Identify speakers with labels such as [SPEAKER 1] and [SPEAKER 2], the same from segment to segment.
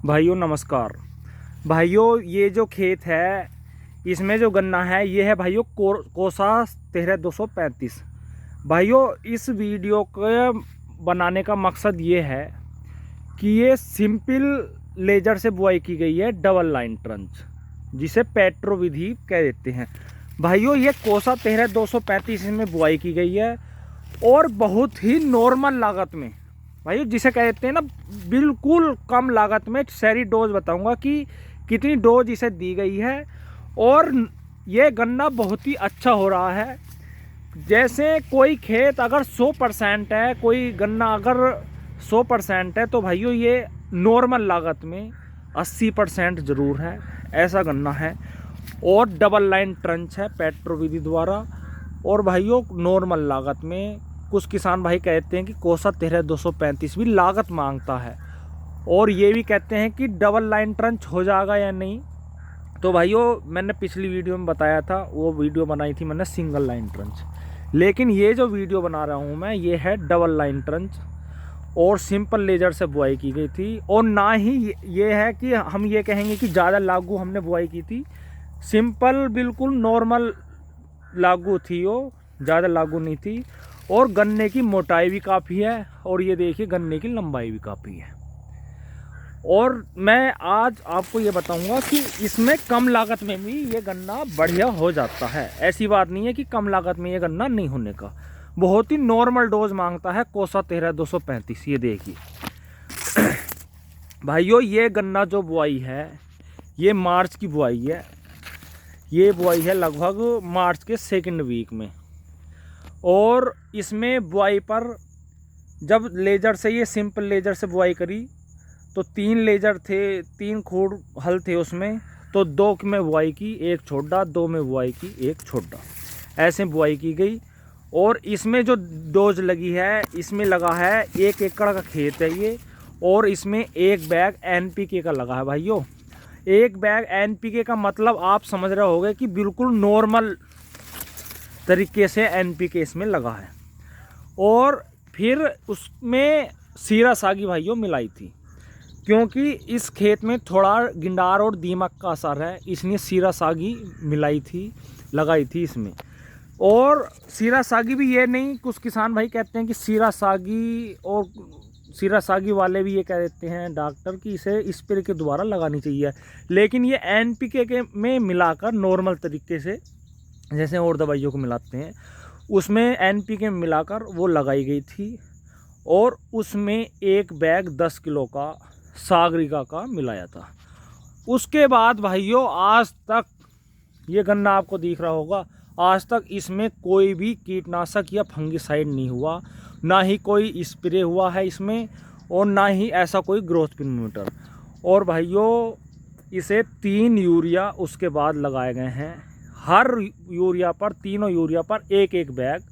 [SPEAKER 1] भाइयों नमस्कार। भाइयों ये जो खेत है इसमें जो गन्ना है ये है भाइयों कोसा 13235। भाइयों इस वीडियो को बनाने का मकसद ये है कि ये सिंपल लेजर से बुआई की गई है, डबल लाइन ट्रंच जिसे पेट्रो विधि कह देते हैं। भाइयों ये कोसा 13235 में बुआई की गई है और बहुत ही नॉर्मल लागत में, भाई जिसे कहते हैं ना बिल्कुल कम लागत में। सारी डोज बताऊंगा कि कितनी डोज इसे दी गई है और ये गन्ना बहुत ही अच्छा हो रहा है। जैसे कोई खेत अगर 100% है, कोई गन्ना अगर 100% है, तो भाइयों ये नॉर्मल लागत में 80% ज़रूर है, ऐसा गन्ना है। और डबल लाइन ट्रंच है पेट्रो विधि द्वारा। और भाइयों नॉर्मल लागत में कुछ किसान भाई कहते हैं कि कोसा 13235 भी लागत मांगता है, और ये भी कहते हैं कि डबल लाइन ट्रंच हो जाएगा या नहीं। तो भाइयों मैंने पिछली वीडियो में बताया था, वो वीडियो बनाई थी मैंने सिंगल लाइन ट्रंच, लेकिन ये जो वीडियो बना रहा हूँ मैं ये है डबल लाइन ट्रंच और सिंपल लेजर से बुआई की गई थी। और ना ही ये है कि हम ये कहेंगे कि ज़्यादा लागू हमने बुआई की थी, सिंपल बिल्कुल नॉर्मल लागू थी, वो ज़्यादा लागू नहीं थी। और गन्ने की मोटाई भी काफ़ी है, और ये देखिए गन्ने की लंबाई भी काफ़ी है। और मैं आज आपको ये बताऊंगा कि इसमें कम लागत में भी ये गन्ना बढ़िया हो जाता है। ऐसी बात नहीं है कि कम लागत में ये गन्ना नहीं होने का, बहुत ही नॉर्मल डोज मांगता है कोसा 13235। ये देखिए भाइयों ये गन्ना जो बुआई है ये मार्च की बुआई है। ये बुआई है लगभग मार्च के 2nd वीक में। और इसमें बुआई पर जब लेजर से, ये सिंपल लेजर से बुआई करी तो 3 लेजर थे, 3 खूड़ हल थे उसमें, तो 2 में बुआई की, 1 छोड़ा, 2 में बुआई की, 1 छोड़ा, ऐसे बुआई की गई। और इसमें जो डोज लगी है, इसमें लगा है 1 एकड़ का खेत है ये, और इसमें 1 बैग NPK का लगा है। भाइयों 1 बैग NPK का मतलब आप समझ रहे होंगे कि बिल्कुल नॉर्मल तरीके से NPK इसमें लगा है। और फिर उसमें सीरा सागी भाइयों मिलाई थी, क्योंकि इस खेत में थोड़ा गिंडार और दीमक का असर है, इसलिए सीरा सागी मिलाई थी, लगाई थी इसमें। और सीरा सागी भी ये नहीं, कुछ किसान भाई कहते हैं कि सीरा सागी, और सीरा सागी वाले भी ये कह देते हैं डॉक्टर कि इसे स्प्रे के द्वारा लगानी चाहिए, लेकिन ये NPK के में मिलाकर नॉर्मल तरीके से जैसे और दवाइयों को मिलाते हैं उसमें NPK में मिलाकर वो लगाई गई थी। और उसमें 1 बैग 10 किलो का सागरिका का मिलाया था। उसके बाद भाइयों आज तक ये गन्ना आपको दिख रहा होगा, आज तक इसमें कोई भी कीटनाशक या फंगिसाइड नहीं हुआ, ना ही कोई स्प्रे हुआ है इसमें, और ना ही ऐसा कोई ग्रोथ पिनमीटर। और भाइयों इसे 3 यूरिया उसके बाद लगाए गए हैं, हर यूरिया पर, तीनों यूरिया पर 1 बैग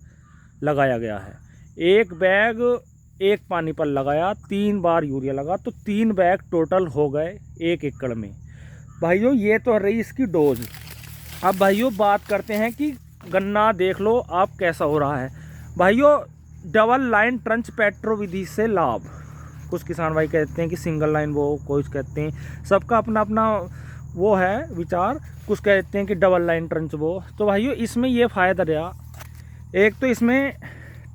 [SPEAKER 1] लगाया गया है। 1 बैग 1 पानी पर लगाया, 3 बार यूरिया लगा, तो 3 बैग टोटल हो गए 1 एकड़ में। भाइयों ये तो रही इसकी डोज। अब भाइयों बात करते हैं कि गन्ना देख लो आप कैसा हो रहा है। भाइयों डबल लाइन ट्रंच पेट्रो विधि से लाभ, कुछ किसान भाई कहते हैं कि सिंगल लाइन, वो कोई कहते हैं, सबका अपना अपना वो है विचार। कुछ कहते हैं कि डबल लाइन ट्रंच वो। तो भाइयों इसमें ये फ़ायदा रहा, एक तो इसमें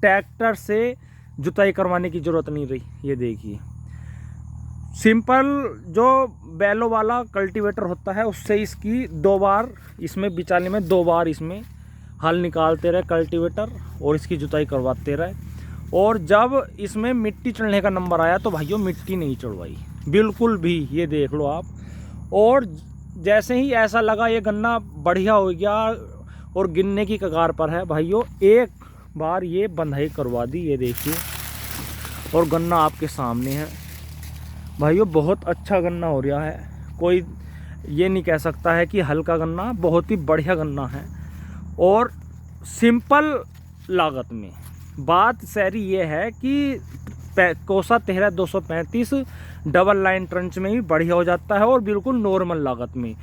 [SPEAKER 1] ट्रैक्टर से जुताई करवाने की ज़रूरत नहीं रही। ये देखिए सिंपल जो बैलों वाला कल्टीवेटर होता है उससे इसकी 2 बार, इसमें बिचाले में 2 बार इसमें हल निकालते रहे कल्टीवेटर, और इसकी जुताई करवाते रहे। और जब इसमें मिट्टी चढ़ने का नंबर आया तो भाइयों मिट्टी नहीं चढ़वाई बिल्कुल भी, ये देख लो आप। और जैसे ही ऐसा लगा ये गन्ना बढ़िया हो गया और गिनने की कगार पर है, भाइयों 1 बार ये बंधाई करवा दी। ये देखिए और गन्ना आपके सामने है भाइयों, बहुत अच्छा गन्ना हो रहा है। कोई ये नहीं कह सकता है कि हल्का गन्ना, बहुत ही बढ़िया गन्ना है और सिंपल लागत में। बात सारी ये है कि कोसा 13235 डबल लाइन ट्रंच में भी बढ़िया हो जाता है और बिल्कुल नॉर्मल लागत में।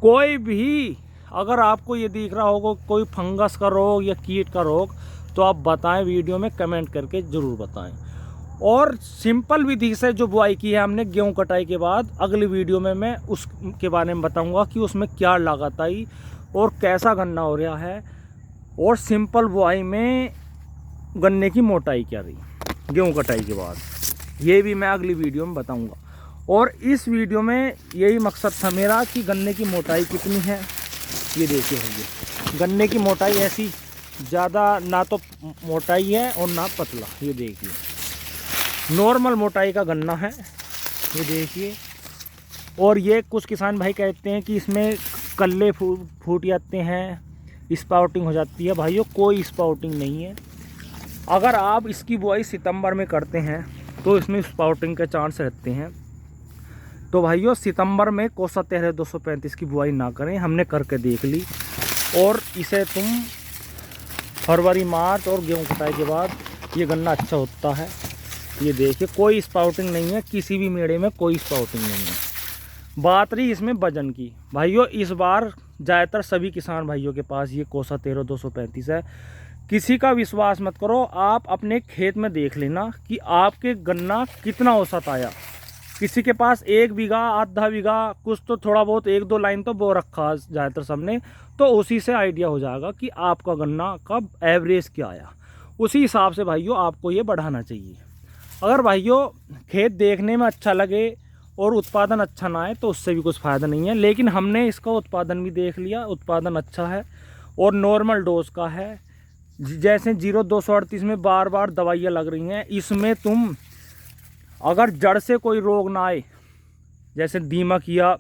[SPEAKER 1] कोई भी अगर आपको ये दिख रहा होगा कोई फंगस का रोग या कीट का रोग, तो आप बताएं, वीडियो में कमेंट करके ज़रूर बताएं। और सिंपल विधि से जो बुआई की है हमने गेहूं कटाई के बाद, अगली वीडियो में मैं उसके बारे में बताऊंगा कि उसमें क्या लागत आई और कैसा गन्ना हो रहा है, और सिंपल बुआई में गन्ने की मोटाई क्या रही गेहूं कटाई के बाद, ये भी मैं अगली वीडियो में बताऊंगा। और इस वीडियो में यही मकसद था मेरा कि गन्ने की मोटाई कितनी है। ये देखिए भैया, गन्ने की मोटाई ऐसी ज़्यादा ना तो मोटाई है और ना पतला, ये देखिए नॉर्मल मोटाई का गन्ना है, ये देखिए। और ये कुछ किसान भाई कहते हैं कि इसमें कल्ले फूट जाते हैं, स्पाउटिंग हो जाती है। भाइयों कोई स्पाउटिंग नहीं है। अगर आप इसकी बुआई सितंबर में करते हैं तो इसमें स्पाउटिंग के चांस रहते हैं। तो भाइयों सितंबर में कोसा 13-235 की बुआई ना करें, हमने करके देख ली। और इसे तुम फरवरी मार्च और गेहूं कटाई के बाद ये गन्ना अच्छा होता है। ये देखिए कोई स्पाउटिंग नहीं है, किसी भी मेड़े में कोई स्पाउटिंग नहीं है। बात रही इसमें वजन की, भाइयों इस बार ज़्यादातर सभी किसान भाइयों के पास ये कोसा 13-235 है। किसी का विश्वास मत करो, आप अपने खेत में देख लेना कि आपके गन्ना कितना औसत आया। किसी के पास 1 बीघा, आधा बीघा, कुछ तो थोड़ा बहुत 1-2 लाइन तो बो रखा ज़्यादातर सबने, तो उसी से आइडिया हो जाएगा कि आपका गन्ना का एवरेज क्या आया। उसी हिसाब से भाइयों आपको ये बढ़ाना चाहिए। अगर भाइयों खेत देखने में अच्छा लगे और उत्पादन अच्छा ना आए तो उससे भी कुछ फ़ायदा नहीं है। लेकिन हमने इसका उत्पादन भी देख लिया, उत्पादन अच्छा है और नॉर्मल डोज का है। जैसे 0-238 में बार बार दवाइयाँ लग रही हैं, इसमें तुम अगर जड़ से कोई रोग ना आए जैसे दीमक या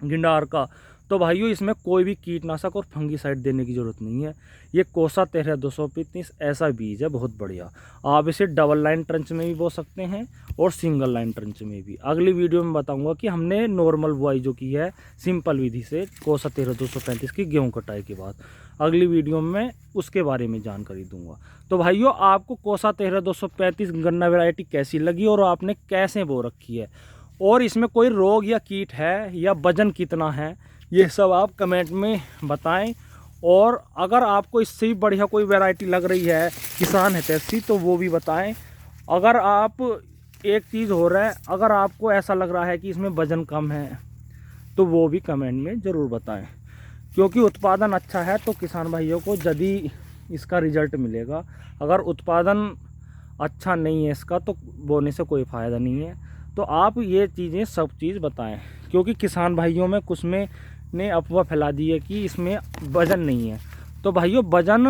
[SPEAKER 1] गिंडार का, तो भाइयों इसमें कोई भी कीटनाशक और फंगीसाइड देने की ज़रूरत नहीं है। ये कोसा 13-235 ऐसा बीज है बहुत बढ़िया। आप इसे डबल लाइन ट्रंच में भी बो सकते हैं और सिंगल लाइन ट्रंच में भी। अगली वीडियो में बताऊंगा कि हमने नॉर्मल बुआई जो की है सिंपल विधि से कोसा 13-235 की गेहूं कटाई के बाद, अगली वीडियो में उसके बारे में जानकारी दूंगा। तो भाइयों आपको कोसा 13-235 गन्ना वैरायटी कैसी लगी और आपने कैसे बो रखी है, और इसमें कोई रोग या कीट है या वजन कितना है, ये सब आप कमेंट में बताएं। और अगर आपको इससे भी बढ़िया कोई वैरायटी लग रही है किसान हितैषी तो वो भी बताएं। अगर आप एक चीज़ हो रहा है, अगर आपको ऐसा लग रहा है कि इसमें वज़न कम है तो वो भी कमेंट में ज़रूर बताएं, क्योंकि उत्पादन अच्छा है तो किसान भाइयों को जल्दी इसका रिजल्ट मिलेगा। अगर उत्पादन अच्छा नहीं है इसका तो बोने से कोई फ़ायदा नहीं है। तो आप ये चीज़ें सब चीज़ बताएं, क्योंकि किसान भाइयों में कुछ में ने अफवाह फैला दी है कि इसमें वज़न नहीं है। तो भाइयों वज़न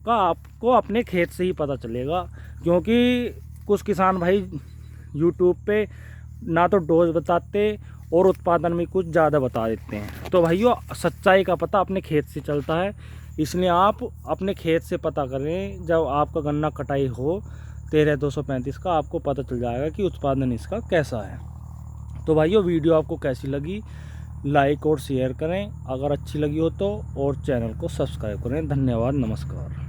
[SPEAKER 1] का आपको अपने खेत से ही पता चलेगा, क्योंकि कुछ किसान भाई यूट्यूब पे ना तो डोज बताते और उत्पादन में कुछ ज़्यादा बता देते हैं। तो भाइयों सच्चाई का पता अपने खेत से चलता है, इसलिए आप अपने खेत से पता करें। जब आपका गन्ना कटाई हो 13-235 का, आपको पता चल जाएगा कि उत्पादन इसका कैसा है। तो भाइयों वीडियो आपको कैसी लगी लाइक और शेयर करें अगर अच्छी लगी हो तो, और चैनल को सब्सक्राइब करें। धन्यवाद, नमस्कार।